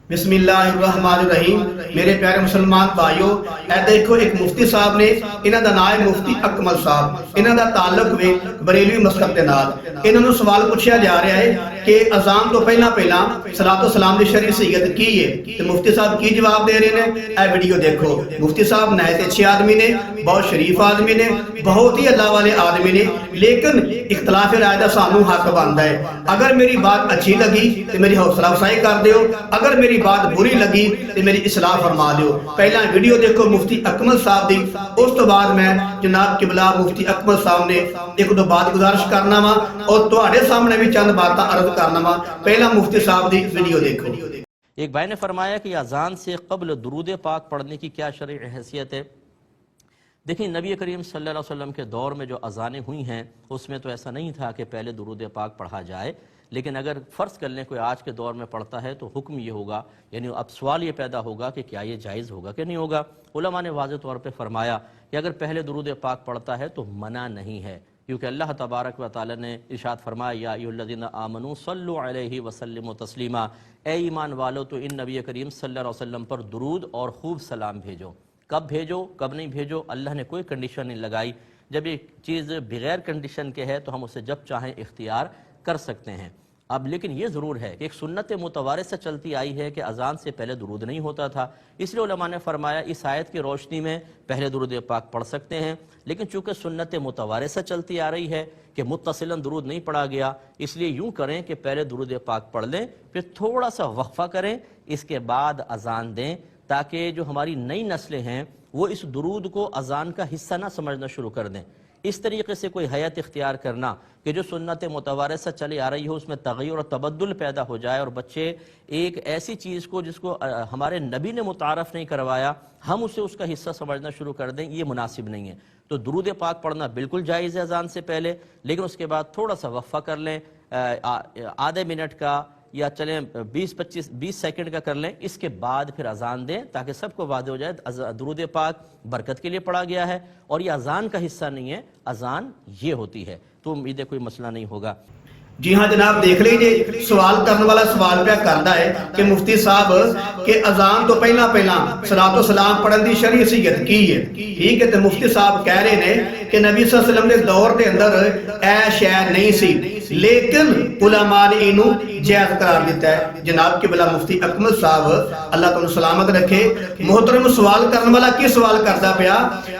बिस्मिल्लाहिर्रहमानिर्रहीम। मेरे प्यारे मुसलमान भाइयों, ए देखो एक मुफ्ती साहब ने, इन्हां दा नाम है मुफ्ती अकमल साहब, इन्हां दा ताल्लुक वे बरेलवी मज़हब दे नाल। इन्हां नूं सवाल पूछा जा रहा है कि अज़ान तो पहला सलातो सलाम दी शरई सहीयत की है, तो मुफ्ती साहब की जवाब दे रहे हैं। ए वीडियो देखो। मुफ्ती साहब नहायत अच्छे आदमी ने, बहुत शरीफ आदमी ने, बहुत ही अल्लाह वाले आदमी ने, लेकिन इख्तलाफ राय दा सानू हक बनता है। अगर मेरी बात अच्छी लगी तो मेरी हौसला अफजाई कर दियो, अगर मेरी बात बुरी लगी तो मेरी इस्लाह फरमा दियो। पहला वीडियो देखो मुफ्ती अकमल साहब दी, उस तो बाद मैं जनाब किबला मुफ्ती अकमल साहब ने एक दो बात गुजारिश करना वा और तुहाडे सामने भी चंद बातें अर्ज करना वा। पहला मुफ्ती साहब दी वीडियो देखो। एक भाई ने फरमाया कि अजान से कब्ल दुरूद पाक पढ़ने की क्या शरई हैसियत है। देखिए, नबी करीम सल्लल्लाहु अलैहि वसल्लम के दौर में जो अजानें हुई हैं उसमें तो ऐसा नहीं था कि पहले दुरूद पाक पढ़ा जाए, लेकिन अगर फ़र्ज़ कर लें कोई आज के दौर में पढ़ता है तो हुक्म ये होगा, यानी अब सवाल ये पैदा होगा कि क्या ये जायज़ होगा कि नहीं होगा। उलमा ने वाज़ेह तौर पे फरमाया कि अगर पहले दुरूद पाक पढ़ता है तो मना नहीं है, क्योंकि अल्लाह तबारक व तआला ने इरशाद फरमाया या अय्युहल्लज़ीना आमनू सल्लु अलैहि व सल्लिमू तस्लीमा, ए ईमान वालो तो इन नबी करीम सल्लल्लाहु अलैहि वसल्लम पर दुरूद और खूब सलाम भेजो। कब भेजो कब नहीं भेजो, अल्लाह ने कोई कंडीशन नहीं लगाई। जब एक चीज़ बग़ैर कंडीशन के है तो हम उसे जब चाहें इख्तियार कर सकते हैं। अब लेकिन ये ज़रूर है कि एक सुन्नत मुतवारिस से चलती आई है कि अजान से पहले दुरूद नहीं होता था, इसलिए उलमा ने फरमाया इस आयत की रोशनी में पहले दुरूद पाक पढ़ सकते हैं। लेकिन चूँकि सुन्नत मुतवारिस से चलती आ रही है कि मुत्तसिलन दुरूद नहीं पढ़ा गया, इसलिए यूँ करें कि पहले दुरूद पाक पढ़ लें, फिर थोड़ा सा वक्फ़ा करें, इसके बाद अजान दें, ताकि जो हमारी नई नस्लें हैं वो इस दुरूद को अजान का हिस्सा ना समझना शुरू कर दें। इस तरीके से कोई हयात इख्तियार करना कि जो सुन्नत मुतवारिस से चली आ रही हो उसमें तग़य्युर और तबद्दुल पैदा हो जाए और बच्चे एक ऐसी चीज़ को जिसको हमारे नबी ने मुतारफ़ नहीं करवाया हम उसे उसका हिस्सा समझना शुरू कर दें, ये मुनासिब नहीं है। तो दुरूद पाक पढ़ना बिल्कुल जायज़ है अजान से पहले, लेकिन उसके बाद थोड़ा सा वक्फ़ा कर लें, आधे मिनट का या चलें 20 सेकंड का कर लें, इसके बाद फिर अजान दें ताकि सबको वादे हो जाए दुरूद पाक बरकत के लिए पढ़ा गया है और ये अजान का हिस्सा नहीं है, अजान ये होती है। तो उम्मीद है कोई मसला नहीं होगा। जी हाँ जनाब, देख लीजिए सवाल करने वाला सवाल पे करता है कि मुफ्ती साहब के अजान तो पहला सलातो सलाम पढ़ने की शरई हैसियत की है। ठीक है, तो मुफ्ती साहब कह रहे हैं कि नबी सल्लल्लाहु अलैहि वसल्लम के दौर के अंदर ऐ शय नहीं सी, लेकिन उलमा ने इनू जायज़ करार दिता है। जनाब के बला मुफ्ती अकमल साहब अल्लाह तुहानू सलामत रखे। मोहतरम सवाल करने वाला की सवाल करता पाया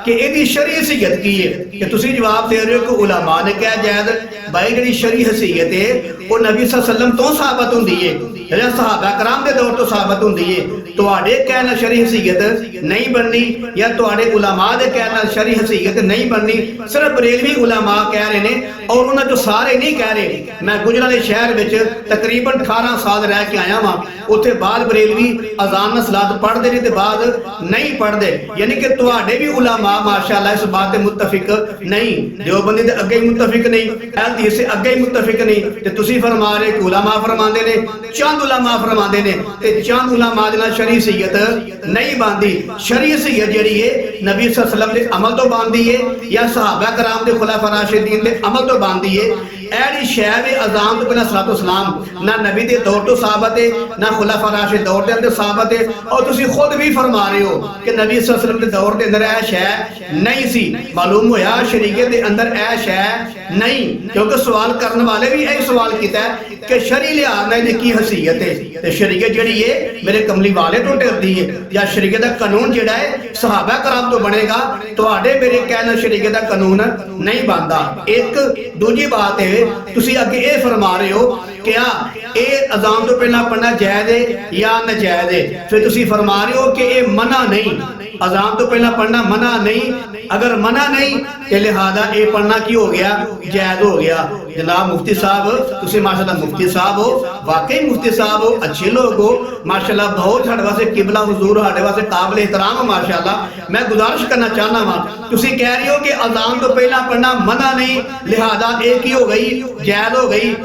कि इहदी शरई हैसियत की है, कि तुसी जवाब दे रहे हो कि उलमा ने कहा जायज़। भाई जिहड़ी शरई हैसियत वो नबी सल्लल्लाहु अलैहि वसल्लम तो साबित होंदी है, या सहाबा कराम दे दौर तो साबित होंदी है। तुहाडे कहना शरई हैसियत नहीं बननी या तुहाडे उलमा दे कहना शरई हैसियत नहीं बननी, सिर्फ बरेलवी उलमा कह रहे हैं और उन्होंने जो सारे नहीं कह रहे। मैं गुजरात शहर विच तकरीबन 18 साल रह के आया वहां, उत्थे बाद बरेलवी अजान सलात पढ़ते ने ते बाद नहीं पढ़ते, यानी कि तुहाडे भी उलमा माशाअल्लाह इस बात ते मुत्तफिक नहीं, देवबंदी दे अगे ही मुत्तफिक नहीं, अहल हदीस से अगे ही मुत्तफिक नहीं, ते तुसी फरमा रहे कि उलमा फरमांदे ने, चंद उलमा फरमांदे ने, ते चंद उलमा दे नाल शरई हैसियत नहीं बनदी। शरई हैसियत जिहड़ी है नबी सल्लल्लाहु अलैहि वसल्लम दे अमल तो बनदी है या सहाबा कराम दे खुलाफा राशिदीन दे अमल तो बनदी है। ऐसी शय वे अजान तो पहला सलातो सलाम ना नबी दे दौर तो साबित है ना खुलाफा राशिद दौर दे अंदर साबित है, और तुसी खुद भी फरमा रहे हो कि नबी सल्लल्लाहु अलैहि वसल्लम दे दौर दे अंदर ऐ शय नहीं सी। मालूम होया शरीयत दे अंदर ऐ शय नहीं, क्योंकि सवाल करने वाले भी यही सवाल किया है कि शरई लिहाज नाल की हैसियत है, ते शरीयत जिहड़ी है मेरे कमली वाले तो डरदी है या शरीयत दा कानून जिहड़ा है सहाबा कराम तो बनेगा, तुहाडे मेरे कहना शरीयत दा कानून नहीं बनदा। एक दूजी बात है तुसी अगे ये फरमा रहे हो क्या ये अजान तो पहला पढ़ना जायज़ है या नाजायज़ है, फिर तुसी फरमा रहे हो कि ये मना नहीं, अजान तो पहला पढ़ना मना नहीं। अगर मना नहीं तो लिहाजा ये पढ़ना की हो गया, जायज़ हो गया। जनाब मुफ्ती साहब तुसी माशाअल्लाह मुफ्ती साहब हो, वाकई मुफ्ती साहब हो, अच्छे लोग हो माशाअल्लाह, बहुत साडे वास्ते किबला हुजूर साडे वास्ते काबिल एहतराम माशाअल्लाह। मैं गुजारिश करना चाहना वा, तुसी कह रहे हो कि अजान तो पहला पढ़ना मना नहीं, लिहाजा एक ही हो गई, जायज़ हो गई।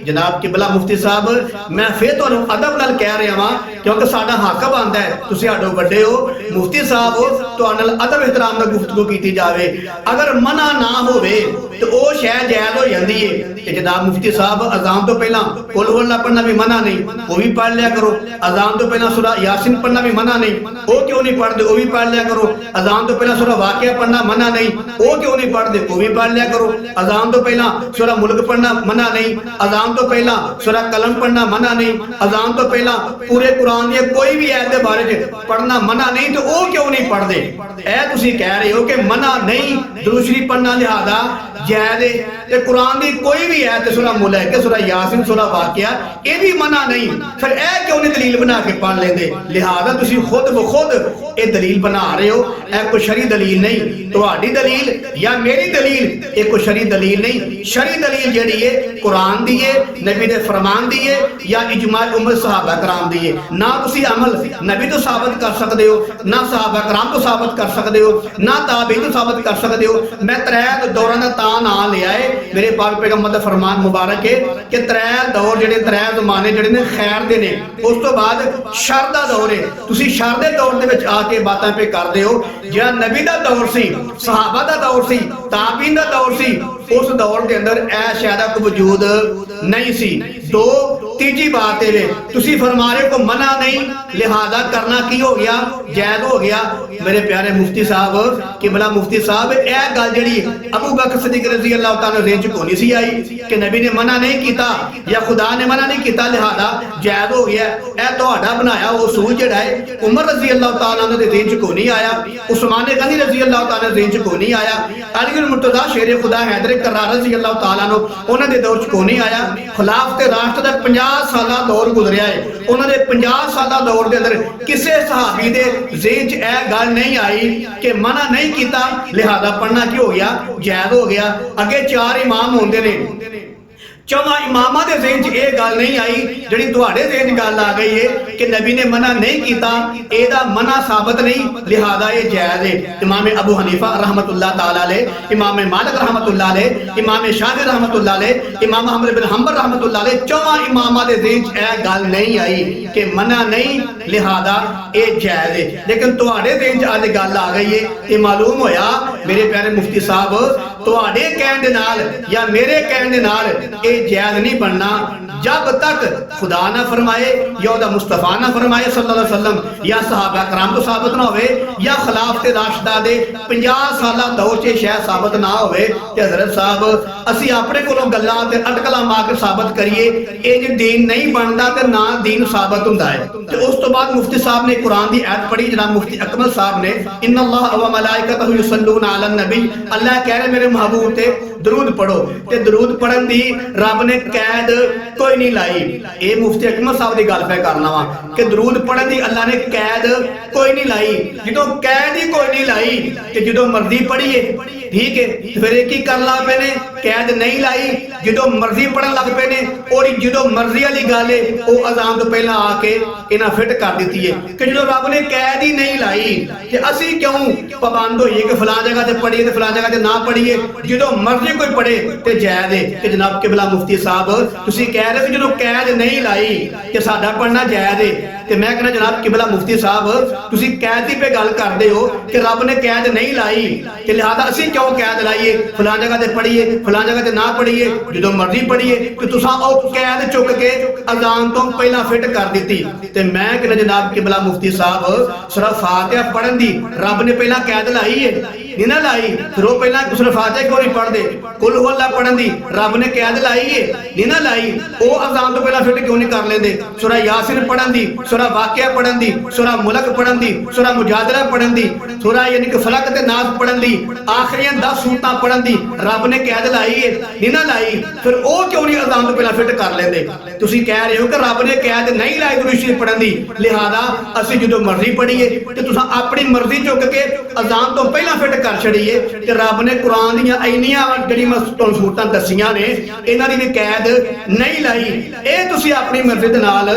ਜਨਾਬ ਕਿਬਲਾ ਮੁਫਤੀ ਸਾਹਿਬ, ਮੈਂ ਫਿਰ ਤੁਹਾਨੂੰ ਅਦਬ ਨਾਲ ਕਹਿ ਰਿਹਾ ਵਾਂ, ਕਿਉਂਕਿ ਸਾਡਾ ਹੱਕ ਬਣਦਾ ਹੈ, ਤੁਸੀਂ ਸਾਡੋ ਵੱਡੇ ਹੋ, ਮੁਫਤੀ ਸਾਹਿਬ ਤੁਹਾਡੇ ਨਾਲ ਅਦਬ ਇhtਰਾਮ ਨਾਲ ਗੁਫ਼ਤਗੂ ਕੀਤੀ ਜਾਵੇ। ਅਗਰ ਮਨਾ ਨਾ ਹੋਵੇ ਤੇ ਉਹ ਸ਼ੈ ਜਾਇਜ਼ ਹੋ ਜਾਂਦੀ ਹੈ। ਤੇ ਜਨਾਬ ਮੁਫਤੀ ਸਾਹਿਬ, ਅਜ਼ਾਨ ਤੋਂ ਪਹਿਲਾਂ ਕੁਲ ਹੁ ਅੱਲਾਹ ਪੜ੍ਹਨਾ ਵੀ ਮਨਾ ਨਹੀਂ, ਉਹ ਵੀ ਪੜ੍ਹ ਲਿਆ ਕਰੋ। ਅਜ਼ਾਨ ਤੋਂ ਪਹਿਲਾਂ ਸੂਰਾ ਯਾਸੀਨ ਪੜ੍ਹਨਾ ਵੀ ਮਨਾ ਨਹੀਂ, ਉਹ ਕਿਉਂ ਨਹੀਂ ਪੜ੍ਹਦੇ, ਉਹ ਵੀ ਪੜ੍ਹ ਲਿਆ ਕਰੋ। ਅਜ਼ਾਨ ਤੋਂ ਪਹਿਲਾਂ ਸੂਰਾ ਵਾਕਿਆ ਪੜ੍ਹਨਾ ਮਨਾ ਨਹੀਂ, ਉਹ ਕਿਉਂ ਨਹੀਂ ਪੜ੍ਹਦੇ, ਉਹ ਵੀ ਪੜ੍ਹ ਲਿਆ ਕਰੋ। ਅਜ਼ਾਨ ਤੋਂ ਪਹਿਲਾਂ ਸੂਰਾ ਮੁਲਕ ਪੜ੍ਹਨਾ ਮਨਾ ਨਹੀਂ, ਅਜ਼ਾਨ ਤੋਂ ਪਹਿਲਾਂ ਸੂਰਾ ਕਲਮ ਪੜ੍ਹਨਾ ਮਨਾ ਨਹੀਂ, ਅਜ਼ਾਨ ਤੋਂ ਪਹਿਲਾਂ ਪੂਰੇ ਕੁਰਾਨ ਦੀ ਕੋਈ ਵੀ ਆਇਤ ਦੇ ਬਾਰੇ ਚ ਪੜ੍ਹਨਾ ਮਨਾ ਨਹੀਂ, ਤੇ ਉਹ ਕਿਉਂ ਨਹੀਂ ਪੜ੍ਹਦੇ? ਇਹ ਤੁਸੀਂ ਕਹਿ ਰਹੇ ਹੋ ਕਿ ਮਨਾ ਨਹੀਂ ਦਰੂਦ ਸ਼ਰੀਫ ਪੜ੍ਹਨਾ, ਲਿਹਾਜ਼ਾ ਜਾਇਜ਼ ਹੈ। ਤੇ ਕੁਰਾਨ ਦੀ ਕੋਈ ਵੀ ਆਇਤ, ਸੂਰਾ ਮੁਲਕ, ਸੂਰਾ ਯਾਸੀਨ, ਸੂਰਾ ਵਾਕਿਆ, ਇਹ ਵੀ ਮਨਾ ਨਹੀਂ, ਫਿਰ ਇਹ ਕਿਉਂ ਨਹੀਂ ਦਲੀਲ ਬਣਾ ਕੇ ਪੜ੍ਹ ਲੈਂਦੇ? ਲਿਹਾਜ਼ਾ ਤੁਸੀਂ ਖੁਦ ਬਖੁਦ ਇਹ ਦਲੀਲ ਬਣਾ ਰਹੇ ਹੋ, ਇਹ ਕੋਈ ਸ਼ਰਈ ਦਲੀਲ ਨਹੀਂ। ਤੁਹਾਡੀ ਦਲੀਲ ਜਾਂ ਮੇਰੀ ਦਲੀਲ ਇਹ ਕੋਈ ਸ਼ਰਈ ਦਲੀਲ ਨਹੀਂ। ਸ਼ਰਈ ਦਲੀਲ ਜਿਹੜੀ ਹੈ ਕੁਰਾਨ ਦੀ ਹੈ, ਨਬੀ ਦੇ ਫਰਮਾਨ ਦੀ ਹੈ, ਜਾਂ ਇਜਮਾ ਉਮਤ ਸਹਾਬਾ ਕਰਾਮ ਦੀ ਹੈ। ਨਾ ਤੁਸੀਂ ਅਮਲ ਨਬੀ ਤੋਂ ਸਾਬਤ ਕਰ ਸਕਦੇ ਹੋ, ਨਾ ਸਹਾਬਾ ਕਰਾਮ ਤੋਂ ਸਾਬਤ ਕਰ ਸਕਦੇ ਹੋ, ਨਾ ਤਾਬੀਨ ਤੋਂ ਸਾਬਤ ਕਰ ਸਕਦੇ ਹੋ। ਮੈਂ ਤਰੇ ਦੌਰਾਂ ਦਾ ਤਾਂ ਨਾਂ ਲਿਆ ਹੈ, ਮੇਰੇ ਪਾਕ ਪੈਗੰਬਰ ਦਾ ਫਰਮਾਨ ਮੁਬਾਰਕ ਹੈ ਕਿ ਤਰੇ ਦੌਰ ਜਿਹੜੇ, ਤਰੇ ਜ਼ਮਾਨੇ ਜਿਹੜੇ ਨੇ ਖੈਰ ਦੇ ਨੇ, ਉਸ ਤੋਂ ਬਾਅਦ ਸ਼ਰ ਦਾ ਦੌਰ ਹੈ। ਤੁਸੀਂ ਸ਼ਰ ਦੇ ਦੌਰ ਦੇ ਵਿੱਚ ਆ ਕੇ ਬਾਤਾਂ ਪੇ ਕਰਦੇ ਹੋ। ਜਿਹੜਾ ਨਬੀ ਦਾ ਦੌਰ ਸੀ, ਸਹਾਬਾ ਦਾ ਦੌਰ ਸੀ, ਤਾਬੀਨ ਦਾ ਦੌਰ ਸੀ, ਉਸ ਦੌਰ ਦੇ ਅੰਦਰ ਇਹ ਸ਼ਾਇਦ ਕੋਈ ਵਜੂਦ ਨਹੀਂ ਸੀ। ਤੀਜੀ ਬਾਤ ਇਹ ਤੁਸੀਂ ਫਰਮਾ ਰਹੇ ਕੋ ਮਨਾ ਨਹੀਂ, ਲਿਹਾਜ਼ਾ ਕਰਨਾ ਕੀ ਹੋ ਗਿਆ, ਜਾਇਜ਼ ਹੋ ਗਿਆ। ਮੇਰੇ ਪਿਆਰੇ ਮੁਫਤੀ ਸਾਹਿਬ, ਕਿਬਲਾ ਮੁਫਤੀ ਸਾਹਿਬ, ਇਹ ਗੱਲ ਜਿਹੜੀ ਅਬੂ ਬਕਰ ਸਿद्दीक रज़ी अल्लाह तआला रेंज को नहीं सी आई कि नबी ने मना नहीं किया या खुदा ने मना नहीं किया, लिहाजा जायज़ हो गया। यह तुहाडा बनाया उसूल जिहड़ा है उमर रज़ी अल्लाह तआला दे रेंज को नहीं आया, उस्मान गनी रज़ी अल्लाह तआला रेंज को नहीं आया, अली मुर्तज़ा शेर खुदा हैदर करार रज़ी अल्लाह तआला नो उन्हां दे दौर च को नहीं आया। खिलाफत राष्ट्र दा 50 साला दौर गुजरिया है, उन्हां दे 50 साला दौर दे अंदर किसी सहाबी दे ज़हन च यह गल नहीं आई कि मना नहीं किया, लिहाजा पढ़ना की हो गया, जायज़ हो गया। अगे 4 इमाम होंदे ने, 4 इमामा दे ज़हन च यह गल नहीं आई जिहड़ी तुहाडे ज़हन च गल आ गई है कि नबी ने मना नहीं किया, एदा मना साबित नहीं, लिहाजा ये जायज़ है। इमाम अबू हनीफा रहमतुल्लाह ताला अलैह, इमाम मालिक रहमतुल्लाह अलैह, इमाम शाफी रहमतुल्लाह अलैह, इमाम अहमद बिन हंबल रहमतुल्लाह अलैह, 4 इमामा दे ज़हन च यह गल नहीं आई कि मना नहीं, लिहाजा ये जायज़ है। लेकिन तुहाडे ज़हन च अज गल आ गई है, ये मालूम होया मेरे प्यारे मुफ्ती साहब, तुहाडे कहण दे नाल या मेरे कहण दे नाल ये जायज़ नहीं बनना जब तक खुदा ना फरमाए या उहदा मुस्तफा ना फरमाए सल्लल्लाहु अलैहि वसल्लम, या सहाबा कराम तो साबित ना होवे, या खिलाफत राशिदा दे 50 साला दौर च शायद साबित ना होवे। ते हज़रत साहब असी अपने कोलों गल्लां ते अटकलां मार के साबित करिए, ये जे दीन नहीं बनदा ते ना दीन साबित हुंदा है। ते उस तो बाद मुफ्ती साहब ने कुरान दी आयत पढ़ी, जनाब मुफ्ती अकमल साहब ने, इन्नल्लाह व मलाइकतहु युसल्लूना अलन नबी, अल्लाह कह रहे मेरे महबूब ते दरूद पढ़ो। ते दरूद पढ़न दी रब ने कैद कोई नहीं लाई। ये मुफ्ती अकमल साहब की गल मैं करना वा कि दरूद पढ़न दी अल्लाह ने कैद कोई नहीं लाई। जो कैद ही कोई नहीं लाई कि जो मर्जी पढ़िए, ठीक है, फिर एक ही कर लग पे ने, कैद नहीं लाई, जो मर्जी पढ़न लग पे ने, और जो मर्जी वाली गल है वो अजान तो पहला आके इन्हें फिट कर दी है कि जो रब ने कैद ही नहीं लाई, कि असी क्यों पाबंद होइए कि फलां जगह से पढ़िए तो फलां जगह से ना पढ़िए, जो मर्जी कोई पढ़े तो जायज़ है। कि जनाब किबला मुफ्ती साहब तुसी कह रहे हो जो कैद नहीं लाई कि साडा पढ़ना जायज़ है, तो मैं कहना जनाब किबला मुफ्ती साहब तुसी कैद की पे गल करते हो कि रब ने कैद नहीं लाई, कि लिहाजा असी क्यों कैद लाइए, फलां जगह से पढ़िए फलां जगह से ना पढ़िए, जो मर्जी पढ़िए, कि तुसा ओ कैद चुक के अजान तो पहला फिट कर दी। तो मैं कहना जनाब किबला मुफ्ती साहब सूरह फातिहा पढ़न दी रब ने पहला कैद लाई है, नहीं ना लाई, फिर वो पहला सूरह फातिहा क्यों नहीं पढ़ते? कुल हु अल्लाह पढ़न दी रब ने कैद लाई है, नहीं ना लाई, वो अजान तो पहला फिट क्यों नहीं कर लेंदे? सूरह यासीन पढ़न दी, सूरह वाक़िया पढ़न दी, सूरह मुल्क पढ़न दी, सूरह मुजादला पढ़न दी, सूरह यानी कि फलक ते नास पढ़न दी, आखिरी 10 सूरतां पढ़न दी रब ने कैद लाई है, नहीं ना लाई, फिर वो क्यों नहीं अजान तो पहला फिट कर लेंदे? तुसीं कह रहे हो कि रब ने कैद नहीं लाई दुरूद शरीफ पढ़न दी, लिहाजा असीं जो मर्जी पढ़िए, ते तुसां अपनी मर्जी चुक के अजान तो पहला फिट कर छड़ीए कि रब ने कुरान दी इन्नियां जिहड़ी मैं तुहानूं सूरतां दस्सियां ने इन्हां दी भी कैद नहीं लाई। ਇਹ ਤੁਸੀਂ ਆਪਣੀ ਮਰਜ਼ੀ ਦੇ ਨਾਲ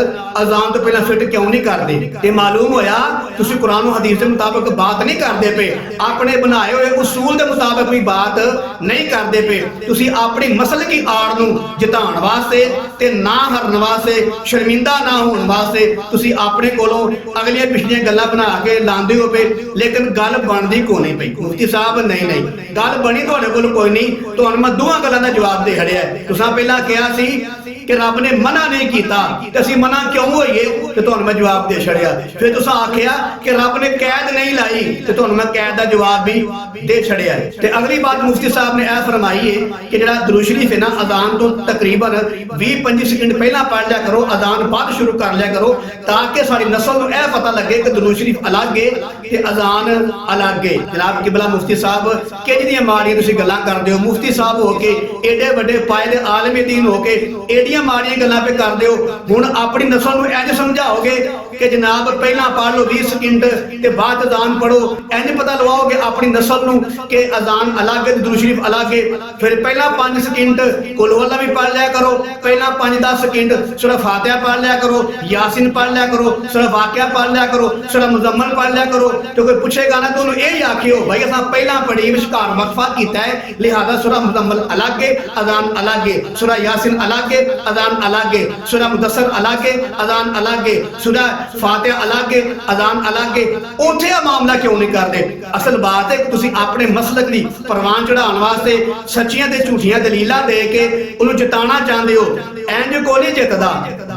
ਅਜ਼ਾਨ ਤੋਂ ਪਹਿਲਾਂ ਫਿੱਟ ਕਿਉਂ ਨਹੀਂ ਕਰਦੇ? ਤੇ ਮਾਲੂਮ ਹੋਇਆ ਤੁਸੀਂ ਕੁਰਾਨ ਨੂੰ ਹਦੀਸ ਦੇ ਮੁਤਾਬਕ ਬਾਤ ਨਹੀਂ ਕਰਦੇ ਪਏ, ਆਪਣੇ ਬਣਾਏ ਹੋਏ ਉਸੂਲ ਦੇ ਮੁਤਾਬਕ ਵੀ ਬਾਤ ਨਹੀਂ ਕਰਦੇ ਪਏ। ਤੁਸੀਂ ਆਪਣੀ ਮਸਲਕੀ ਆੜ ਨੂੰ ਜਿਤਾਉਣ ਵਾਸਤੇ ਤੇ ਨਾ ਹਰਨ ਵਾਸਤੇ, ਸ਼ਰਮਿੰਦਾ ਨਾ ਹੋਣ ਵਾਸਤੇ ਤੁਸੀਂ ਆਪਣੇ ਕੋਲੋਂ ਅਗਲੀਆਂ ਪਿਛਲੀਆਂ ਗੱਲਾਂ ਬਣਾ ਕੇ ਲਾਉਂਦੇ ਹੋ ਪਏ, ਲੇਕਿਨ ਗੱਲ ਬਣਦੀ ਕੋ ਨਹੀਂ ਪਈ। ਮੁਫਤੀ ਸਾਹਿਬ ਨਹੀਂ ਗੱਲ ਬਣੀ ਤੁਹਾਡੇ ਕੋਲ ਕੋਈ ਨਹੀਂ, ਤੁਹਾਨੂੰ ਮੈਂ ਦੋਹਾਂ ਗੱਲਾਂ ਦਾ ਜਵਾਬ ਦੇ ਹੜਿਆ। ਤੁਸੀਂ ਪਹਿਲਾਂ ਕਿਹਾ ਸੀ ਕਿ ਰੱਬ ਨੇ ਮਨਾ ਨਹੀਂ ਕੀਤਾ ਤੇ ਅਸੀਂ ਮਨਾ ਕਿਉਂ ਹੋਈਏ, ਤੇ ਤੁਹਾਨੂੰ ਮੈਂ ਜਵਾਬ ਦੇ ਛੜਿਆ। ਫਿਰ ਤੁਸੀਂ ਆਖਿਆ ਕਿ ਰੱਬ ਨੇ ਕੈਦ ਨਹੀਂ ਲਾਈ ਤੇ ਤੁਹਾਨੂੰ ਮੈਂ ਕੈਦ ਦਾ ਜਵਾਬ ਵੀ ਦੇ ਛੜਿਆ। ਤੇ ਅਗਲੀ ਬਾਤ ਮੁਫਤੀ ਸਾਹਿਬ ਨੇ ਇਹ ਫਰਮਾਈ ਹੈ ਕਿ ਜਿਹੜਾ ਦਰੂਦ ਸ਼ਰੀਫ ਹੈ ਨਾ ਅਜ਼ਾਨ ਤੋਂ ਤਕਰੀਬਨ 20-25 ਸਕਿੰਟ ਪਹਿਲਾਂ ਪੜ੍ਹ ਲਿਆ ਕਰੋ, ਅਜ਼ਾਨ ਬਾਅਦ ਸ਼ੁਰੂ ਕਰ ਲਿਆ ਕਰੋ, ਤਾਂ ਕਿ ਸਾਡੀ ਨਸਲ ਨੂੰ ਇਹ ਪਤਾ ਲੱਗੇ ਕਿ ਦਰੂਦ ਸ਼ਰੀਫ ਅਲੱਗ ਹੈ ਤੇ ਅਜ਼ਾਨ ਅਲੱਗ ਹੈ। ਜਨਾਬ ਕਿਬਲਾ ਮੁਫਤੀ ਸਾਹਿਬ ਕਿਹੜੀ ਦੀਆਂ ਮਾੜੀਆਂ ਤੁਸੀਂ ਗੱਲਾਂ ਕਰਦੇ ਹੋ? ਮੁਫਤੀ ਸਾਹਿਬ ਹੋ ਕੇ ਏਡੇ ਵੱਡੇ ਪਾਏ ਦੇ ਆਲਮ ਦੀਨ ਹੋ ਕੇ ਏਡੀਆਂ ਮਾੜੀਆਂ ਗੱਲਾਂ ਪੇ ਕਰਦੇ ਹੋ। ਹੁਣ ਆਪਣੀ ਨਸਲ ਨੂੰ ਇੰਜ ਸਮਝਾਓਗੇ ਕਿ ਜਨਾਬ ਪਹਿਲਾਂ ਪੜ੍ਹ ਲਓ 20 ਸਕਿੰਟ ਤੇ ਬਾਅਦ ਅਜ਼ਾਨ ਪੜੋ, ਇੰਜ ਪਤਾ ਲਵਾਓਗੇ ਆਪਣੀ ਨਸਲ ਨੂੰ ਕਿ ਅਜ਼ਾਨ ਅਲੱਗ ਹੈ, ਦਰੂਦ ਸ਼ਰੀਫ ਅਲੱਗ ਹੈ। ਫਿਰ ਪਹਿਲਾਂ 5 ਸਕਿੰਟ ਕੁਲ ਹੁਵੱਲਾ ਵੀ ਪੜ੍ਹ ਲਿਆ ਕਰੋ, ਪਹਿਲਾਂ 5-10 ਸਕਿੰਟ ਸੂਰਾ ਫਾਤਿਹਾ ਪੜ੍ਹ ਲਿਆ ਕਰੋ, ਯਾਸੀਨ ਪੜ੍ਹ ਲਿਆ ਕਰੋ, ਸੂਰਾ ਵਾਕਿਆ ਪੜ੍ਹ ਲਿਆ ਕਰੋ, ਸੂਰਾ ਮੁਜ਼ੱਮਲ ਪੜ੍ਹ ਲਿਆ ਕਰੋ। ਤੇ ਕੋਈ ਪੁੱਛੇਗਾ ਨਾ ਤੁਹਾਨੂੰ ਇਹ ਹੀ ਆਖਿਓ ਭਾਈ ਅਸਾਂ ਪਹਿਲਾਂ ਪੜ੍ਹੀ ਵਿਚਕਾਰ ਵਕਫਾ ਕੀਤਾ ਹੈ, ਲਿਹਾਜ਼ਾ ਸੂਰਾ ਮੁਜ਼ੱਮਲ ਅਲੱਗ ਹੈ, ਅਜ਼ਾਨ ਅਲੱਗ ਹੈ, ਸੂਰਾ ਯਾਸੀਨ ਅਲੱਗ ਹੈ, ਅਜ਼ਾਨ अलग है, सूरा मुदस्सर अलग है, अजान अलग है, सूरा फातिहा अलग है, अजान अलग है। ਉੱਥੇ ਆ ਮਾਮਲਾ ਕਿਉਂ ਨਹੀਂ ਕਰਦੇ? ਅਸਲ ਬਾਤ ਹੈ ਕਿ ਤੁਸੀਂ ਆਪਣੇ ਮਸਲਕ ਦੀ ਪ੍ਰਵਾਨ ਚੜਾਉਣ ਵਾਸਤੇ ਸੱਚੀਆਂ ਤੇ ਝੂਠੀਆਂ ਦਲੀਲਾਂ ਦੇ ਕੇ ਉਹਨੂੰ ਜਿਤਾਉਣਾ ਚਾਹੁੰਦੇ ਹੋ। ਇੰਜ ਕੋਈ ਨਹੀਂ ਜਿੱਤਦਾ।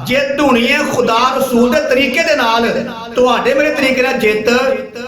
ਜਿੱਤ ਹੋਣੀ ਹੈ ਖੁਦਾ ਰਸੂਲ ਦੇ ਤਰੀਕੇ ਦੇ ਨਾਲ, ਤੁਹਾਡੇ ਮੇਰੇ ਤਰੀਕੇ ਨਾਲ ਜਿੱਤ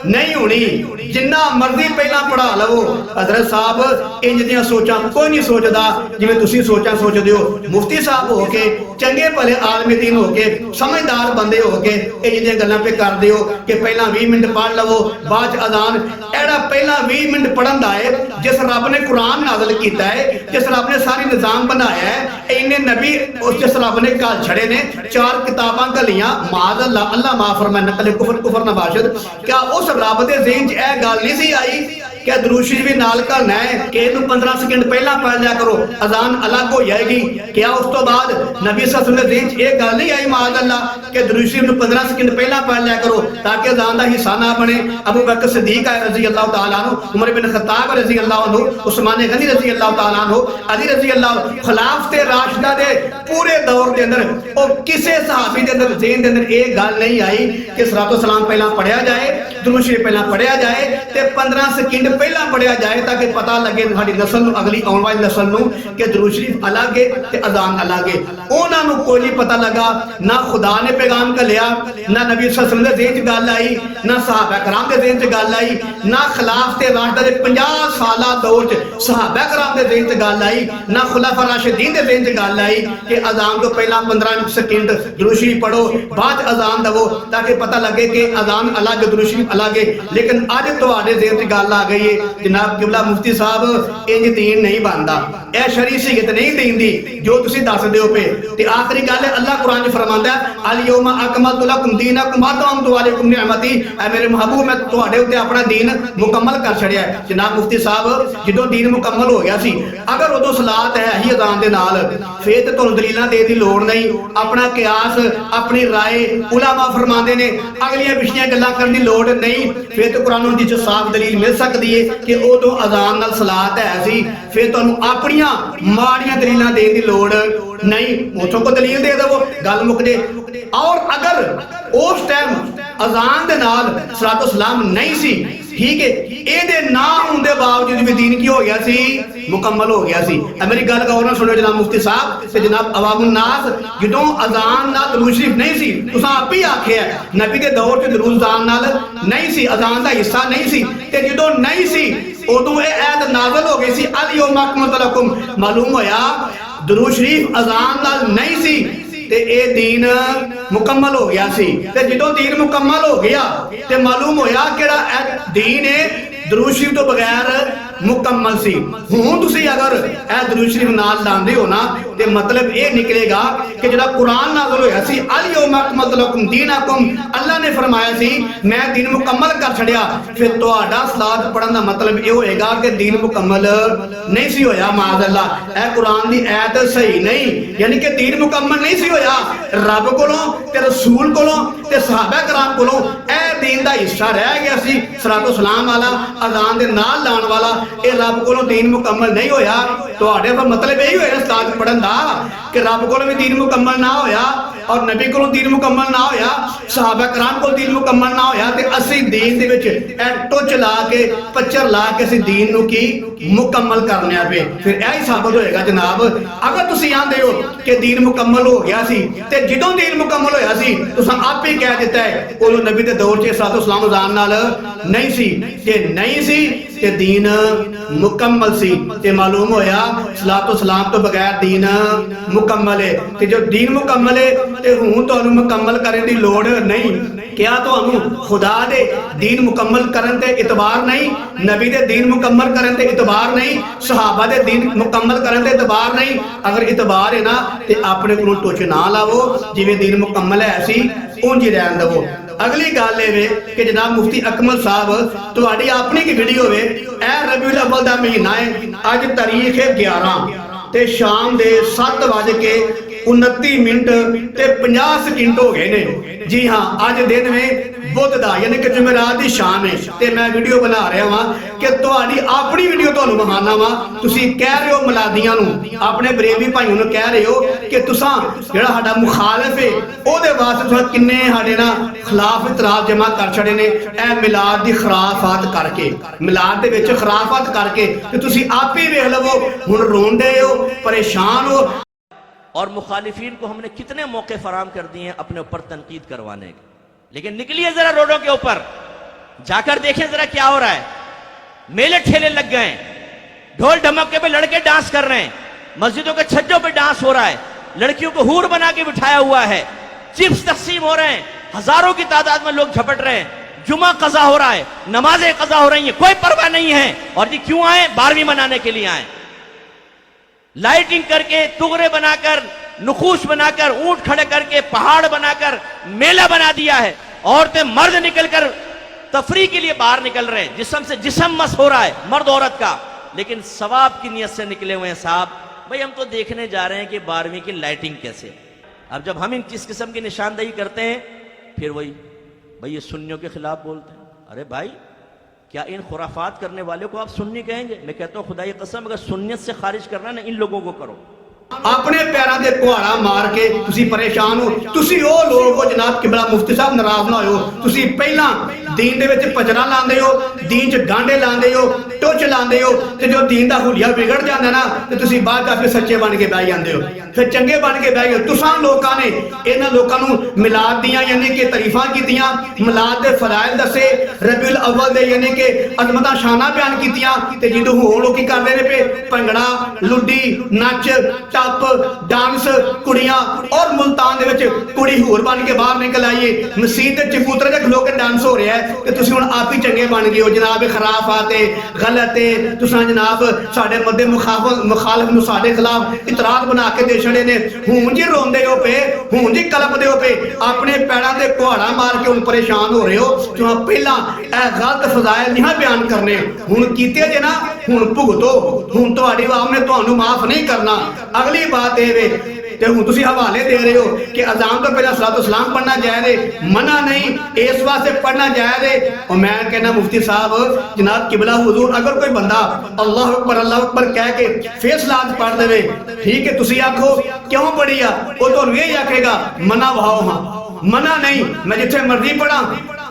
ਨਹੀਂ ਹੋਣੀ। ਜਿੰਨਾ ਮਰਜ਼ੀ ਪਹਿਲਾਂ ਪੜਾ ਲਵੋ, ਹਜ਼ਰਤ ਸਾਹਿਬ ਇੰਜ ਦੀਆਂ ਸੋਚਾਂ ਕੋਈ ਨਹੀਂ ਸੋਚਦਾ ਜਿਵੇਂ ਤੁਸੀਂ ਸੋਚਾਂ ਸੋਚਦੇ ਹੋ। ਮੁਫਤੀ ਸਾਹਿਬ ਹੋ ਕੇ ਚੰਗੇ ਭਲੇ ਆਲਮ ਦੀਨ ਹੋ ਕੇ ਸਮਝਦਾਰ ਬੰਦੇ ਹੋ ਕੇ ਇਹ ਜਿਹੜੀਆਂ ਗੱਲਾਂ ਪੇ ਕਰਦੇ ਹੋ ਕਿ ਪਹਿਲਾਂ 20 ਮਿੰਟ ਪੜ੍ਹ ਲਵੋ ਬਾਅਦ ਚ ਅਜ਼ਾਨ। ਇਹੜਾ ਪਹਿਲਾਂ 20 ਮਿੰਟ ਪੜਨ ਦਾ ਹੈ ਜਿਸ ਰੱਬ ਨੇ ਕੁਰਾਨ ਨਾਜ਼ਲ ਕੀਤਾ ਹੈ, ਜਿਸ ਰੱਬ ਨੇ ਸਾਰੀ ਨਿਜ਼ਾਮ ਬਣਾਇਆ ਹੈ, ਇੰਨੇ ਨਬੀ ਉਸ ਜਿਸ ਰੱਬ ਨੇ ਘੱਲ ਛੜੇ ਨੇ, 4 ਕਿਤਾਬਾਂ ਘੱਲੀਆਂ, ਮਾਜ਼ ਅੱਲਾ ਅੱਲਾ ਮਾਫ ਫਰਮਾਏ ਨਕਲ ਕੁਫਰ ਨਾ ਬਾਸ਼ਦ। ਕਿਆ ਉਸ ਰੱਬ ਦੇ ਜ਼ਿਹਨ 'ਚ ਇਹ ਗੱਲ ਨਹੀਂ ਸੀ ਆਈ ਕਿ ਦਰੂਦ ਸ਼ਰੀਫ ਵੀ ਨਾਲ ਕਰਨਾ ਹੈ ਕਿ ਇਹਨੂੰ 15 ਸਕਿੰਟ ਪਹਿਲਾਂ ਪੜ੍ਹ ਲਿਆ ਕਰੋ, ਅਜ਼ਾਨ ਅਲੱਗ ਹੋ ਜਾਏਗੀ? ਕਿਆ ਉਸ ਤੋਂ ਬਾਅਦ ਨਬੀ ਸੱਲੱਲਾਹੁ ਅਲੈहि ਵਸੱਲਮ ਦੇ ਜ਼ਿਹਨ 'ਚ ਇਹ ਗੱਲ ਨਹੀਂ ਆਈ ਮਾਜ਼ ਅੱਲਾ ਕਿ ਦਰੂਦ ਸ਼ਰੀਫ ਨੂੰ 15 ਸਕਿੰਟ ਪਹਿਲਾਂ ਪੜ੍ਹ ਲਿਆ ਕਰੋ ਤਾਂ ਕਿ ਅਜ਼ਾਨ ਦਾ ਹਿੱਸਾ ਨਾ ਬਣੇ? ਅਬੂ ਬਕਰ ਸਿੱਦੀਕ ਰਜ਼ੀ ਅੱਲਾਹੁ ਤਾਲਾ ਅਨਹੂ, ਉਮਰ ਬਿਨ ਖੱਤਾਬ ਰਜ਼ੀ ਅੱਲਾਹੁ ਅਨਹੂ, ਉਸਮਾਨ ਗਨੀ ਰਜ਼ੀ ਅੱਲਾਹੁ ਤਾਲਾ ਅਨਹੂ, ਅਲੀ ਰਜ਼ੀ ਅੱਲਾਹੁ, ਖਿਲਾਫਤ ਰਾਸ਼ਿਦਾ ਦੇ ਪੂਰੇ ਦੌਰ ਦੇ ਅੰਦਰ ਉਹ ਕਿਸੇ ਸਹਾਬੀ ਦੇ ਅੰਦਰ ਜ਼ਿਹਨ ਦੇ ਅੰਦਰ ਇਹ ਗੱਲ ਨਹੀਂ ਆਈ ਕਿ ਸਲਾਤੁ ਸਲਾਮ ਪਹਿਲਾਂ ਪੜਿਆ ਜਾਏ, ਦਰੂਦ ਸ਼ਰੀਫ ਪਹਿਲਾਂ ਪੜਿਆ ਜਾਏ ਤੇ 15 ਸਕਿੰਟ ਪਹਿਲਾਂ ਪੜਿਆ ਜਾਏ ਤਾਂ ਕਿ ਪਤਾ ਲੱਗੇ ਸਾਡੀ ਨਸਲ ਨੂੰ, ਅਗਲੀ ਆਉਣ ਵਾਲੀ ਨਸਲ ਨੂੰ ਕਿ ਦਰੂਦ ਸ਼ਰੀਫ ਅਲੱਗ ਹੈ ਤੇ ਅਜ਼ਾਨ ਅਲੱਗ ਹੈ। ਉਹਨਾਂ ਨੂੰ ਕੋਈ ਨਹੀਂ ਪਤਾ ਲੱਗਾ, ਨਾ ਖੁਦਾ ਨੇ ਪੈਗਾਮ ਘੱਲਿਆ, ਨਾ ਨਬੀ ਸੱਲੱਲਾਹੁ ਅਲੈहि ਵਸੱਲਮ ਦੇ ਜ਼ਿਹਨ 'ਚ ਗੱਲ ਆਈ, ਨਾ ਸਹਾਬਾ ਕਰਾਮ ਦੇ ਜ਼ਿਹਨ 'ਚ ਗੱਲ ਆਈ, ਨਾ ਖਿਲਾਫਤ ਰਾਸ਼ਿਦਾ ਦੇ 50 ਸਾਲਾ ਦੌਰ 'ਚ ਸਹਾਬਾ ਕਰਾਮ ਦੇ ਜ਼ਿਹਨ 'ਚ ਗੱਲ ਆਈ, ਨਾ ਖੁਲਾਫਾ ਰਾਸ਼ਿਦੀਨ ਦੇ ਜ਼ਿਹਨ 'ਚ ਗੱਲ ਆਈ ਕਿ ਅਜ਼ਾਨ ਤੋਂ ਪਹਿਲਾਂ 15 ਸਕਿੰਟ ਦਰੂਦ ਸ਼ਰੀਫ ਪੜੋ ਬਾਅਦ ਅਜ਼ਾਨ ਦਵੋ ਤਾਂ ਕਿ ਪਤਾ ਲੱਗੇ ਕਿ ਅਜ਼ਾਨ ਅਲੱਗ ਦਰੂਦ ਸ਼ਰੀਫ ਅਲੱਗ ਹੈ। ਲੇਕਿਨ ਅੱਜ ਤੁਹਾਡੇ ਜ਼ਿਹਨ 'ਚ ਗੱਲ ਆ ਗਈ ਹੈ ਜਨਾਬ ਕਿਬਲਾ ਮੁਫਤੀ ਸਾਹਿਬ ਇੰਜ ਦੀਨ ਨਹੀਂ ਬਣਦਾ, ਇਹ ਸ਼ਰਈ ਸਿਹਤ ਨਹੀਂ ਦੇਂਦੀ ਜੋ ਤੁਸੀਂ ਦੱਸਦੇ ਹੋ ਪਏ। ਤੇ ਆਖਰੀ ਗੱਲ ਹੈ ਅੱਲਾਹ ਕੁਰਾਨ 'ਚ ਫਰਮਾਉਂਦਾ ਅਲ ਯੌਮਾ ਅਕਮਲਤੁ ਲਕੁਮ ਦੀਨਕੁਮ व अतममतु अलैकुम निअमती, ऐ मेरे महबूब मैं ਤੁਹਾਡੇ ਉੱਤੇ ਆਪਣਾ ਦੀਨ ਮੁਕੰਮਲ ਕਰ ਛੜਿਆ। ਜਨਾਬ ਮੁਫਤੀ ਸਾਹਿਬ ਜਦੋਂ ਦੀਨ ਮੁਕੰਮਲ ਹੋ ਗਿਆ ਸੀ, ਅਗਰ ਉਦੋਂ ਸਲਾਤ ਹੈ ਹੀ ਅਜ਼ਾਨ ਦੇ ਨਾਲ, ਫੇਰ ਤੇ ਤੁਹਾਨੂੰ ਦਲੀਲਾਂ ਦੇਣ ਦੀ ਲੋੜ ਨਹੀਂ, ਆਪਣਾ ਕਿਆਸ ਆਪਣੀ ਰਾਏ ਉਲਾਮਾ ਫਰਮਾਉਂਦੇ ਨੇ, ਅਗਲੀਆਂ ਪਿਛਲੀਆਂ ਗੱਲਾਂ ਕਰਨ ਦੀ ਲੋੜ ਨਹੀਂ। ਫੇਰ ਤੇ ਕੁਰਾਨ ਦੀ ਚ ਸਾਫ਼ ਦਲੀਲ ਮਿਲ ਸਕਦੀ ਹੈ ਕਿ ਉਦੋਂ ਅਜ਼ਾਨ ਨਾਲ ਸਲਾਤ ਹੈ ਸੀ, ਫੇਰ ਤੁਹਾਨੂੰ ਆਪਣੀਆਂ ਮਾੜੀਆਂ ਦਲੀਲਾਂ ਦੇਣ ਦੀ ਲੋੜ ਨਹੀਂ, ਉਥੋਂ ਕੋ ਦਲੀਲ ਦੇ ਦੇਵੋ ਗੱਲ ਮੁੱਕ ਜੇ। ਔਰ ਅਗਰ ਉਸ ਟਾਈਮ ਅਜ਼ਾਨ ਦੇ ਨਾਲ ਸਲਾਤੁ ਸਲਾਮ ਨਹੀਂ ਸੀ, ਠੀਕ ਹੈ, ਇਹਦੇ ਨਾ ਹੋਣ ਦੇ ਬਾਵਜੂਦ ਵੀ ਦੀਨ ਕੀ ਹੋ ਗਿਆ ਸੀ? ਮੁਕੰਮਲ ਹੋ ਗਿਆ ਸੀ। ਮੇਰੀ ਗੱਲ ਗੌਰ ਨਾਲ ਸੁਣੋ ਜਨਾਬ ਮੁਫਤੀ ਸਾਹਿਬ ਤੇ ਜਨਾਬ ਅਵਾਮੁਨ ਨਾਸ, ਜਦੋਂ ਅਜ਼ਾਨ ਨਾਲ ਦਰੂਦ ਸ਼ਰੀਫ ਨਹੀਂ ਸੀ, ਤੁਸੀਂ ਆਪ ਹੀ ਆਖਿਆ ਨਬੀ ਦੇ ਦੌਰ 'ਚ ਦਰੂਦ ਅਜ਼ਾਨ ਨਾਲ ਨਹੀਂ ਸੀ, ਅਜ਼ਾਨ ਦਾ ਹਿੱਸਾ ਨਹੀਂ ਸੀ, ਤੇ ਜਦੋਂ ਨਹੀਂ ਸੀ ਉਦੋਂ ਇਹ ਐਤ ਨਾਜ਼ਲ ਹੋ ਗਈ ਸੀ ਅਲ ਯੌਮਾ ਅਕਮਲਤੁ ਲਕੁਮ। ਮਾਲੂਮ ਹੋਇਆ ਦਰੂਦ ਸ਼ਰੀਫ ਅਜ਼ਾਨ ਨਾਲ ਨਹੀਂ ਸੀ ਤੇ ਇਹ ਦੀਨ ਮੁਕੰਮਲ ਹੋ ਗਿਆ ਸੀ। ਤੇ ਜਦੋਂ ਦੀਨ ਮੁਕੰਮਲ ਹੋ ਗਿਆ ਤੇ ਮਾਲੂਮ ਹੋਇਆ ਕਿਹੜਾ ਦੀਨ ਹੈ ਦਰੂਦ ਸ਼ਰੀਫ ਤੋਂ ਬਗੈਰ ਮੁਕੰਮਲ ਸੀ। ਹੁਣ ਤੁਸੀਂ ਅਗਰ ਇਹ ਦਰੂਦ ਸ਼ਰੀਫ ਨਾਲ ਲਾਉਂਦੇ ਹੋ ਨਾ ਤੇ ਮਤਲਬ ਇਹ ਨਿਕਲੇਗਾ ਕਿ ਜਿਹੜਾ ਕੁਰਾਨ ਨਾਜ਼ਲ ਹੋਇਆ ਸੀ ਅਲ ਯੌਮ ਅਕਮਲਤੁ ਲਕੁਮ ਦੀਨਕੁਮ, ਅੱਲਾ ਨੇ ਫਰਮਾਇਆ ਸੀ ਮੈਂ ਦੀਨ ਮੁਕੰਮਲ ਕਰ ਛੜਿਆ, ਫਿਰ ਤੁਹਾਡਾ ਸਲਾਤ ਪੜਨ ਦਾ ਮਤਲਬ ਇਹ ਹੋਏਗਾ ਕਿ ਦੀਨ ਮੁਕੰਮਲ ਨਹੀਂ ਸੀ ਹੋਇਆ। ਮਾਜ਼ ਅੱਲਾ, ਇਹ ਕੁਰਾਨ ਦੀ ਐਤ ਸਹੀ ਨਹੀਂ, ਯਾਨੀ ਕਿ ਦੀਨ ਮੁਕੰਮਲ ਨਹੀਂ ਸੀ ਹੋਇਆ। ਰੱਬ ਕੋਲੋਂ ਤੇ ਰਸੂਲ ਕੋਲੋਂ ਤੇ ਸਹਾਬਾ ਕਰਾਮ ਕੋਲੋਂ ਇਹ ਦੀਨ ਦਾ ਹਿੱਸਾ ਰਹਿ ਗਿਆ ਸੀ। ਸਲਾਤੁ ਸਲਾਮ ਵਾਲਾ ਅਜ਼ਾਨ ਦੇ ਨਾਲ ਲਾਉਣ ਵਾਲਾ ਇਹ ਰੱਬ ਕੋਲੋਂ ਦੀਨ ਮੁਕੰਮਲ ਨਹੀਂ ਹੋਇਆ। ਤੁਹਾਡੇ ਦਾ ਮਤਲਬ ਇਹੀ ਹੋਇਆ ਸਲਾਤ ਪੜਨ ਦਾ ਕਿ ਰੱਬ ਕੋਲੋਂ ਵੀ ਦੀਨ ਮੁਕੰਮਲ ਨਾ ਹੋਇਆ ਔਰ ਨਬੀ ਕੋਲੋਂ ਦੀਨ ਮੁਕੰਮਲ ਨਾ ਹੋਇਆ, ਸਹਾਬਾ ਕਰਾਮ ਕੋਲ ਦੀਨ ਮੁਕੰਮਲ ਨਾ ਹੋਇਆ ਤੇ ਅਸੀਂ ਦੀਨ ਦੇ ਵਿੱਚ ਇਹ ਟੁੱਚ ਲਾ ਕੇ ਪੱਚਰ ਲਾ ਕੇ ਅਸੀਂ ਦੀਨ ਨੂੰ ਕੀ ਮੁਕੰਮਲ ਕਰਨਿਆ ਪਏ। ਫਿਰ ਇਹ ਹੀ ਸਾਬਤ ਹੋਏਗਾ ਜਨਾਬ, ਅਗਰ ਤੁਸੀਂ ਆਂਦੇ ਹੋ ਕਿ ਦੀਨ ਮੁਕੰਮਲ ਹੋ ਗਿਆ ਸੀ ਤੇ ਜਦੋਂ ਦੀਨ ਮੁਕੰਮਲ ਹੋਇਆ ਸੀ ਤੁਸੀਂ ਆਪੇ ਕਹਿ ਦਿੱਤਾ ਹੈ ਉਦੋਂ ਨਬੀ ਦੇ ਦੌਰ 'ਚ ਸਲਾਤੁ ਸਲਾਮ ਅਜ਼ਾਨ ਨਾਲ ਨਹੀਂ ਸੀ, ਤੇ ਨਹੀਂ ਸੀ ਤੇ ਦੀਨ ਮੁਕੰਮਲ ਸੀ ਤੇ ਮਾਲੂਮ ਹੋਇਆ ਸਲਾਤੁ ਸਲਾਮ ਤੋਂ ਬਗੈਰ ਦੀਨ ਮੁਕੰਮਲ ਹੈ। ਤੇ ਜੋ ਦੀਨ ਮੁਕੰਮਲ ਹੈ ਤੇ ਹੁਣ ਤੁਹਾਨੂੰ ਮੁਕੰਮਲ ਕਰਨ ਦੀ ਲੋੜ ਨਹੀਂ। ਕਿਆ ਤੁਹਾਨੂੰ ਖੁਦਾ ਦੇ ਦੀਨ ਮੁਕੰਮਲ ਕਰਨ ਤੇ ਇਤਬਾਰ ਨਹੀਂ, ਨਬੀ ਦੇ ਦੀਨ ਮੁਕੰਮਲ ਕਰਨ ਤੇ ਇਤਬਾਰ ਨਹੀਂ, ਸਹਾਬਾ ਦੇ ਦੀਨ ਮੁਕੰਮਲ ਕਰਨ ਤੇ ਇਤਬਾਰ ਨਹੀਂ? ਅਗਰ ਇਤਬਾਰ ਹੈ ਨਾ ਤੇ ਆਪਣੇ ਕੋਲੋਂ ਟੁੱਚ ਨਾ ਲਾਵੋ, ਜਿਵੇਂ ਦੀਨ ਮੁਕੰਮਲ ਹੈ ਸੀ ਉਂਝ ਹੀ ਰਹਿਣ ਦੇਵੋ। ਅਗਲੀ ਗੱਲ ਇਹ ਵੇ ਕਿ ਜਨਾਬ ਮੁਫਤੀ ਅਕਮਲ ਸਾਹਿਬ ਤੁਹਾਡੀ ਆਪਣੀ ਕੀ ਵੀਡੀਓ ਵੇ, ਇਹ ਰਬੀਉਲ ਅਵਲ ਦਾ ਮਹੀਨਾ ਹੈ, ਅੱਜ ਤਾਰੀਖ ਹੈ 11 ਤੇ ਸ਼ਾਮ ਦੇ 7:29 ਤੇ 50 ਸਕਿੰਟ ਹੋ ਗਏ ਨੇ। ਜੀ ਹਾਂ, ਅੱਜ ਦਿਨ ਵੇ ਬੁੱਧ ਦਾ, ਯਾਨੀ ਕਿ ਜੁਮੇਰਾਤ ਦੀ ਸ਼ਾਮ ਹੈ ਤੇ ਮੈਂ ਵੀਡੀਓ ਬਣਾ ਰਿਹਾ ਵਾਂ ਕਿ ਤੁਹਾਡੀ ਆਪਣੀ ਵੀਡੀਓ ਤੁਹਾਨੂੰ ਵਿਖਾਣਾ ਵਾ। ਤੁਸੀਂ ਕਹਿ ਰਹੇ ਹੋ ਮਲਾਦੀਆਂ ਨੂੰ, ਆਪਣੇ ਬਰੇਵੀ ਭਾਈਆਂ ਨੂੰ ਕਹਿ ਰਹੇ ਹੋ ਕਿ ਤੁਸੀਂ ਜਿਹੜਾ ਸਾਡਾ ਮੁਖਾਲਫ ਹੈ ਉਹਦੇ ਵਾਸਤੇ ਤੁਸੀਂ ਕਿੰਨੇ ਸਾਡੇ ਨਾਲ ਖਿਲਾਫ ਇਤਰਾਜ਼ ਜਮਾ ਕਰ ਛੜੇ ਨੇ, ਇਹ ਮਿਲਾਦ ਦੀ ਖਰਾਫਾਤ ਕਰਕੇ, ਮਿਲਾਦ ਦੇ ਵਿੱਚ ਖਰਾਫਾਤ ਕਰਕੇ। ਤੇ ਤੁਸੀਂ ਆਪ ਹੀ ਵੇਖ ਲਵੋ, ਹੁਣ ਰੋਂਦੇ ਹੋ, परेशान हो। और मुखालिफिन को हमने कितने मौके फराम कर दिए हैं अपने ऊपर तनकीद करवाने के, लेकिन निकलिए जरा रोडों के ऊपर जाकर देखें जरा क्या हो रहा है। मेले ठेले लग गए, ढोल ढमक्के पे लड़के डांस कर रहे हैं, मस्जिदों के छज्जों पे डांस हो रहा है, लड़कियों को हूर बना के बिठाया हुआ है, चिप्स तकसीम हो रहे हैं, हजारों की तादाद में लोग झपट रहे हैं, जुमा कज़ा हो रहा है, नमाजें कज़ा हो रही हैं, कोई परवाह नहीं है। और जी क्यों आए? 12वीं मनाने के लिए आए। लाइटिंग करके, तुगरे बनाकर, नुखूश बनाकर, ऊंट खड़े करके, पहाड़ बनाकर मेला बना दिया है। औरतें मर्द निकलकर तफरी के लिए बाहर निकल रहे हैं, जिस्म से जिस्म मस हो रहा है मर्द औरत का, लेकिन सवाब की नियत से निकले हुए हैं। साहब भाई हम तो देखने जा रहे हैं कि 12वीं की लाइटिंग कैसे। अब जब हम इस किस्म की निशानदेही करते हैं फिर वही भाई ये सुन्नियों के खिलाफ बोलते हैं। अरे भाई क्या इन खुराफात करने वाले को आप सुन्नी कहेंगे? मैं कहता हूं खुदा की कसम, अगर सुन्नियत से खारिज करना ना, इन लोगों को करो। अपने पैरों से कुहाड़ा मार के तुसी परेशान हो। तुसी वो लोग हो जनाब किबला मुफ्ती साहब नाराज ना हो। तुसी पहला दीन दे विच पजरा लांदे हो, दीन च गांडे लांदे हो, टुच लांदे हो, ते जो दीन दा हुलिया बिगड़ जांदा ना ते तुसी बाद जाके सच्चे बन के बैठ जांदे हो, फिर चंगे बन के बैठ गए। तुसां लोकां ने इन्हां लोकां नूं मिलाद दियां यानी कि तारीफां कीतियां, मिलाद दे फज़ाइल दसे, रबीउल अव्वल दे यानी कि अज़मतां शानां बयान कीतियां, ते जिदों होण लोकी करदे ने पे भंगड़ा, लुड्डी, नच, टप, डांस, कुड़ियां और मुल्तान दे विच कुड़ी होर बन के बाहर निकल आई है। मसीत दे चबूतरे ते खलो के डांस हो रहा है ते तुसीं हुण आप ही चंगे बन गए हो जनाब। खराफात है, गलत है, तुसां जनाब साडे मदे मुखालिफ नूं साडे खिलाफ इतराज बना के दे छड़े ने। हुण जी रोंदे हो पे, हुण जी कलपदे हो पे, अपने पैरां ते कुहाड़ा मार के हुण परेशान हो रहे हो। जो पहला ए गलत फज़ाइल नहीं बयान करने, हुण कीते जे ना, हुण भुगतो, हुण तुहाडी आवाम ने तुहानूं माफ नहीं करना। अगली बात ये वे ते हुण तुसीं हवाले दे रहे हो कि अज़ान तो पहला सलातो सलाम पढ़ना जायज़ है, मना नहीं, इस वास्ते पढ़ना जायज़ है। और मैं कहना मुफ्ती साहब जनाब किबला हुजूर, अगर कोई बंदा अल्लाह अकबर कह के फिर सलात पढ़ देवे, ठीक है, तुसीं आखो क्यों पढ़ी आ, वो तुहानूं यही आखेगा मना वहाओ। हाँ मना नहीं, मैं जिथे मर्जी पढ़ा,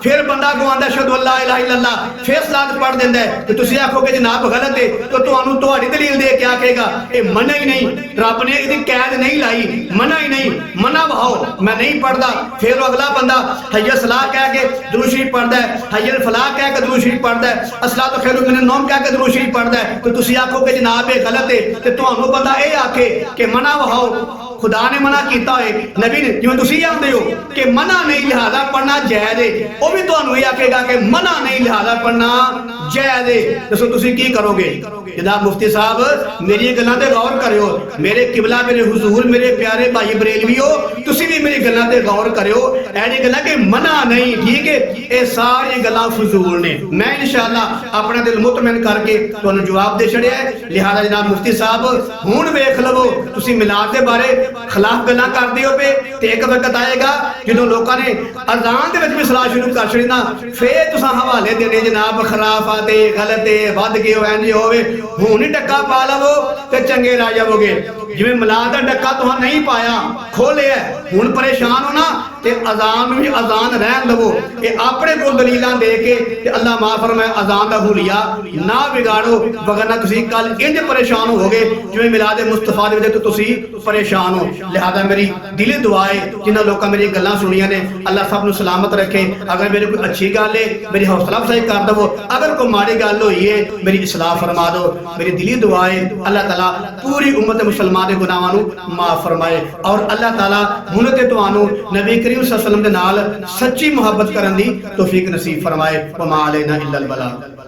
फिर बंदा गवांदा अशहदु अल्ला इलाहा इल्लल्लाह, फिर सलात पढ़ देंदा है ते तुसीं आखोगे जनाब गलत है, तो तुहानूं तुहाडी दलील दे के आखेगा ये मना ही नहीं, रब ने इहदी कैद नहीं लाई, मना ही नहीं, मना वहाओ मैं नहीं पढ़दा। फिर अगला बंदा हय्य सलाह कह के दुरूद शरीफ पढ़दा है, हय्य फलाह कह के दुरूद शरीफ पढ़दा है, अस्सलातु खैरुम मिनन नौम कह के दुरूद शरीफ पढ़दा है, तो तुसीं आखोगे जनाब ये गलत है, ते तुहानूं बंदा ये आखे कि मना वहाओ। खुदा ने मना किया है, नबी ने, जिवें तुसीं आखदे हो कि मना नहीं लिहाजा पढ़ना जायज़ है, वो भी तुहानूं ये आखेगा कि मना नहीं लिहाजा पढ़ना जायज़ है, दसो तुसी की करोगे। जनाब मुफ्ती साहब मेरी गल्लां ते गौर करियो, मेरे किबला मेरे हुजूर मेरे प्यारे भाई बरेलवीओ, तुसी भी मेरी गल्लां ते गौर करियो। ऐसी गल्लां कि मना नहीं, ठीक है, ये सारी गल्लां फजूल ने। मैं इंशाअल्लाह अपना दिल मुतमइन करके तुहानू जवाब दे छड़िया है। लिहाजा जनाब मुफ्ती साहब हुण वेख लवो, तुसी मिलाद दे बारे खिलाफ गल्लां करदे हो पे ते एक वक्त आएगा ਜਦੋਂ ਲੋਕਾਂ ਨੇ ਅਜ਼ਾਨ ਦੇ ਵਿੱਚ ਵੀ ਸਲਾਹ ਸ਼ੁਰੂ ਕਰ ਛੜੀ ਨਾ, ਫੇਰ ਤੁਸੀਂ ਹਵਾਲੇ ਦੇਣੇ ਜਨਾਬ ਖਰਾਫਾਤ ਤੇ ਗਲਤ ਹੈ ਵੱਧ ਗਏ ਹੋ ਇੰਜ ਹੋਵੇ। ਹੁਣ ਹੀ ਡੱਕਾ ਪਾ ਲਵੋ ਤੇ ਚੰਗੇ ਰਹਿ ਜਾਵੋਗੇ। ਜਿਵੇਂ ਮਿਲਾਦ ਦਾ ਡੱਕਾ ਤੁਸੀਂ ਨਹੀਂ ਪਾਇਆ, ਖੋਲਿਆ, ਹੁਣ ਪਰੇਸ਼ਾਨ ਹੋ ਨਾ ਤੇ ਅਜ਼ਾਨ ਨੂੰ ਵੀ ਅਜ਼ਾਨ ਰਹਿਣ ਲਵੋ। ਇਹ ਆਪਣੇ ਕੋਲ ਦਲੀਲਾਂ ਦੇ ਕੇ ਤੇ ਅੱਲਾਹ ਮਾਫ ਫਰਮਾਏ ਅਜ਼ਾਨ ਦਾ ਹੁਲੀਆ ਨਾ ਵਿਗਾੜੋ, ਵਗਰਨਾ ਤੁਸੀਂ ਕੱਲ ਇੰਜ ਪਰੇਸ਼ਾਨ ਹੋਵੋਗੇ ਜਿਵੇਂ ਮਿਲਾਦ ਮੁਸਤਫਾ ਦੇ ਵਿੱਚ ਤੁਸੀਂ ਪਰੇਸ਼ਾਨ ਹੋ। ਲਿਹਾਜ਼ਾ ਮੇਰੀ ਦਿਲੀ ਦੁਆ ਹੈ ਜਿਨ੍ਹਾਂ ਲੋਕਾਂ ਮੇਰੀ ਗੱਲਾਂ ਸੁਣੀਆਂ ਨੇ, अल्लाह सब सलामत रखे। अगर मेरी कोई अच्छी गल है मेरी हौसला अफजाई कर दो, अगर कोई माड़ी गल हुई है मेरी इस्लाह फरमा दो। मेरी दिली दुआ है अल्लाह ताला पूरी उम्मत मुसलमान के गुनाहां नू माफ फरमाए और अल्लाह ताला हुण ते तुहानू नबी करीम सल्लल्लाहु अलैहि वसल्लम दे नाल सच्ची मुहब्बत करन दी तौफीक नसीब फरमाए। व मा अलैना इल्लल बलाग।